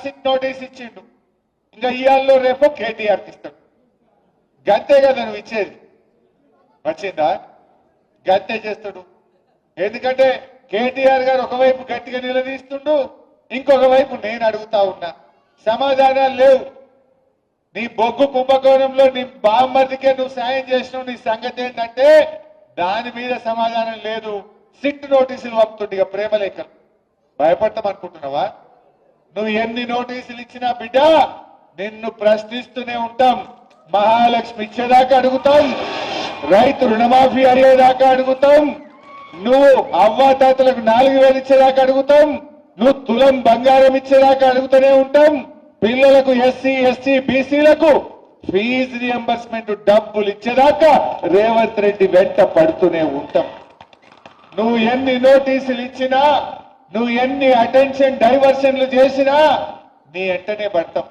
SIT notice ఇచ్చిండు. ఇంకా ఇయాల్లో రేపు కేటీఆర్ ఇస్తాడు. గంతే కదా నువ్వు ఇచ్చేది. వచ్చిందా? గంతే చేస్తాడు. ఎందుకంటే కేటీఆర్ గారు ఒకవైపు గట్టిగా నిలదీస్తుండు, ఇంకొక వైపు నేను అడుగుతా ఉన్నా. సమాధానాలు లేవు. నీ బొగ్గు కుంభకోణంలో నీ బామ్మర్దికే నువ్వు సాయం చేసినావు. నీ సంగతి ఏంటంటే దాని మీద సమాధానం లేదు. సిట్ నోటీసులు పంపుతుండే ఇక ప్రేమలేఖలు. భయపడతాం అనుకుంటున్నావా? నువ్వు ఎన్ని నోటీసులు ఇచ్చినా బిడ్డ నిన్ను ప్రశ్నిస్తూనే ఉంటాం. మహాలక్ష్మి ఇచ్చేదాకా అడుగుతాం, రైతు రుణమాఫీ అయ్యేదాకా అడుగుతాం, నువ్వు అవ్వాతాతలకు 4000 ఇచ్చేదాకా అడుగుతాం, నువ్వు తులం బంగారం ఇచ్చేదాకా అడుగుతూనే ఉంటాం. పిల్లలకు ఎస్సీ ఎస్టీ బీసీలకు ఫీజు రియంబర్స్మెంట్ డబ్బులు ఇచ్చేదాకా రేవంత్ రెడ్డి వెంట పడుతూనే ఉంటాం. నువ్వు ఎన్ని నోటీసులు ఇచ్చినా, నువ్వు ఎన్ని అటెన్షన్ డైవర్షన్లు చేసినా నీ వెంటనే పడతాం.